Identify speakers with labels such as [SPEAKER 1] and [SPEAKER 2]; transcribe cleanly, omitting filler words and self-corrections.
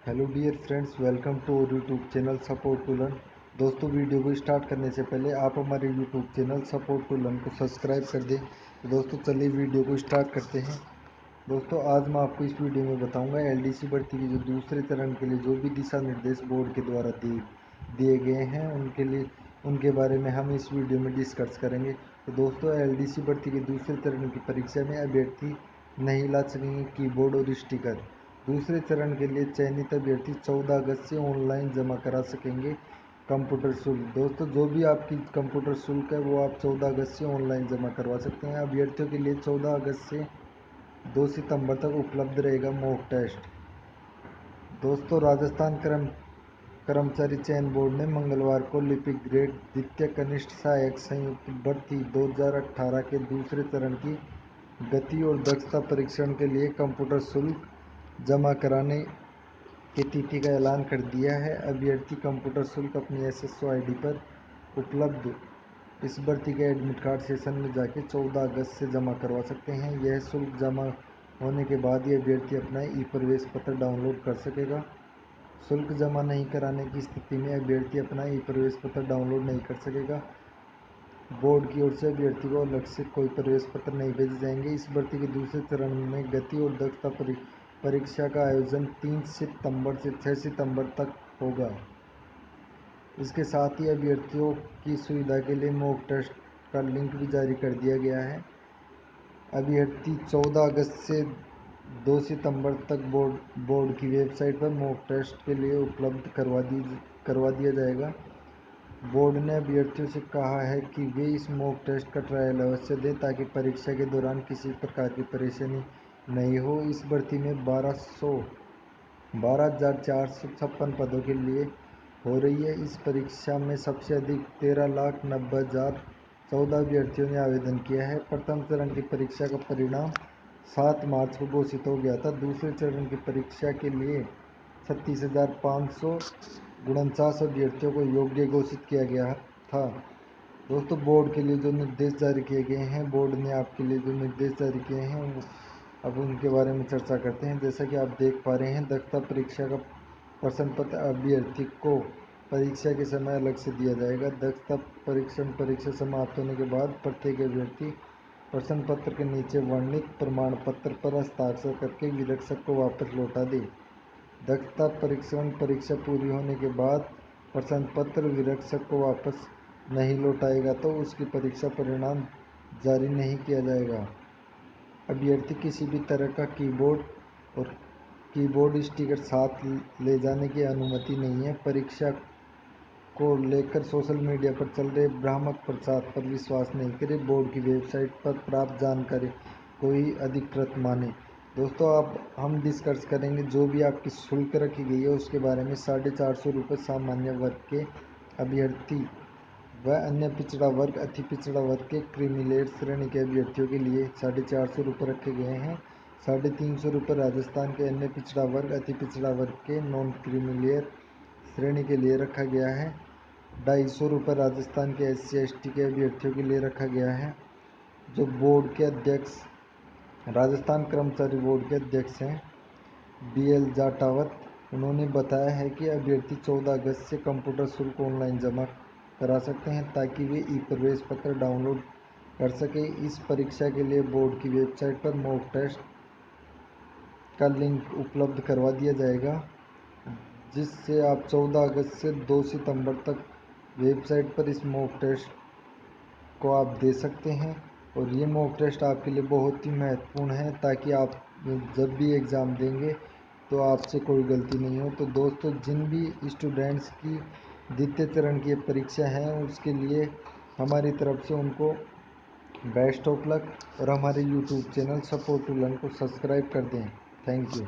[SPEAKER 1] Hello dear friends, welcome to our YouTube channel support to learn. दोस्तों, video को start करने से पहले आप हमारे YouTube channel support to learn को सब्सक्राइब कर दें। तो दोस्तों चलिए वीडियो को स्टार्ट करते हैं। दोस्तों, आज मैं आपको इस वीडियो में बताऊंगा एलडीसी भर्ती की जो दूसरे चरण के लिए जो भी दिशा निर्देश बोर्ड के द्वारा दिए गए हैं उनके बारे में हम इस वीडियो में डिस्कस करेंगे। तो दोस्तों, एलडीसी भर्ती के दूसरे चरण की परीक्षा में अभ्यर्थी नहीं ला सकेंगे कीबोर्ड और स्टिकर। दूसरे चरण के लिए चयनित अभ्यर्थी 14 अगस्त से ऑनलाइन जमा करा सकेंगे कंप्यूटर शुल्क। दोस्तों, जो भी आपकी कंप्यूटर शुल्क है वो आप 14 अगस्त से ऑनलाइन जमा करवा सकते हैं। अभ्यर्थियों के लिए 14 अगस्त से 2 सितंबर तक उपलब्ध रहेगा मॉक टेस्ट। दोस्तों, राजस्थान कर्मचारी चयन बोर्ड ने मंगलवार को लिपिक ग्रेड द्वितीय कनिष्ठ सहायक संयुक्त भर्ती 2018 के दूसरे चरण की गति और दक्षता परीक्षण के लिए कंप्यूटर शुल्क जमा कराने की तिथि का ऐलान कर दिया है। अभ्यर्थी कंप्यूटर शुल्क अपनी एसएसओ आईडी पर उपलब्ध इस भर्ती के एडमिट कार्ड सेशन में जाके 14 अगस्त से जमा करवा सकते हैं। यह शुल्क जमा होने के बाद ही अभ्यर्थी अपना ई प्रवेश पत्र डाउनलोड कर सकेगा। शुल्क जमा नहीं कराने की स्थिति में अभ्यर्थी अपना ई प्रवेश पत्र डाउनलोड नहीं कर सकेगा। बोर्ड की ओर से अभ्यर्थी को अलग से कोई प्रवेश पत्र नहीं भेजे जाएंगे। इस भर्ती के दूसरे चरण में गति और दक्षता परीक्षा का आयोजन 3 सितंबर से 6 सितंबर तक होगा। इसके साथ ही अभ्यर्थियों की सुविधा के लिए मॉक टेस्ट का लिंक भी जारी कर दिया गया है। अभ्यर्थी 14 अगस्त से 2 सितंबर तक बोर्ड की वेबसाइट पर मॉक टेस्ट के लिए उपलब्ध करवा दिया जाएगा। बोर्ड ने अभ्यर्थियों से कहा है कि वे इस मॉक टेस्ट का ट्रायल अवश्य दें ताकि परीक्षा के दौरान किसी प्रकार की परेशानी नहीं हो। इस भर्ती में 12,456 पदों के लिए हो रही है। इस परीक्षा में सबसे अधिक 13,90,014 अभ्यर्थियों ने आवेदन किया है। प्रथम चरण की परीक्षा का परिणाम 7 मार्च को घोषित हो गया था। दूसरे चरण की परीक्षा के लिए 36,549 अभ्यर्थियों को योग्य घोषित किया गया था। दोस्तों, बोर्ड के लिए जो निर्देश जारी किए गए हैं, बोर्ड ने आपके लिए जो निर्देश जारी किए हैं अब उनके बारे में चर्चा करते हैं। जैसा कि आप देख पा रहे हैं, दक्षता परीक्षा का प्रश्न पत्र अभ्यर्थी को परीक्षा के समय अलग से दिया जाएगा। दक्षता परीक्षा समाप्त होने के बाद प्रत्येक अभ्यर्थी प्रश्न पत्र के नीचे वर्णित प्रमाण पत्र पर हस्ताक्षर करके निरीक्षक को वापस लौटा दे। दक्षता परीक्षा पूरी होने के बाद प्रश्न पत्र निरीक्षक को वापस नहीं लौटाएगा तो उसकी परीक्षा परिणाम जारी नहीं किया जाएगा। अभ्यर्थी किसी भी तरह का कीबोर्ड स्टिकर साथ ले जाने की अनुमति नहीं है। परीक्षा को लेकर सोशल मीडिया पर चल रहे भ्रामक प्रचार पर विश्वास नहीं करें। बोर्ड की वेबसाइट पर प्राप्त जानकारी को ही अधिकृत माने। दोस्तों, अब हम डिस्कस करेंगे जो भी आपकी शुल्क रखी गई है उसके बारे में। 450 रुपये सामान्य वर्ग के अभ्यर्थी व अन्य पिछड़ा वर्ग अति पिछड़ा वर्ग के क्रीमी श्रेणी के अभ्यर्थियों के लिए 450 रुपये रखे गए हैं। 350 रुपये राजस्थान के अन्य पिछड़ा वर्ग अति पिछड़ा वर्ग के नॉन क्रीमी श्रेणी के लिए रखा गया है। 250 रुपये राजस्थान के SC/ST के अभ्यर्थियों के लिए रखा गया है। जो बोर्ड के अध्यक्ष, राजस्थान कर्मचारी बोर्ड के अध्यक्ष हैं BL जाटावत, उन्होंने बताया है कि अभ्यर्थी 14 अगस्त से कंप्यूटर शुल्क ऑनलाइन जमा करा सकते हैं ताकि वे ई प्रवेश पत्र डाउनलोड कर सके। इस परीक्षा के लिए बोर्ड की वेबसाइट पर मॉक टेस्ट का लिंक उपलब्ध करवा दिया जाएगा, जिससे आप 14 अगस्त से 2 सितंबर तक वेबसाइट पर इस मॉक टेस्ट को आप दे सकते हैं। और ये मॉक टेस्ट आपके लिए बहुत ही महत्वपूर्ण है ताकि आप जब भी एग्ज़ाम देंगे तो आपसे कोई गलती नहीं हो। तो दोस्तों, जिन भी स्टूडेंट्स की द्वितीय चरण की परीक्षा है उसके लिए हमारी तरफ से उनको बेस्ट ऑफ लक। और हमारे YouTube channel support to learn को सब्सक्राइब कर दें। Thank you.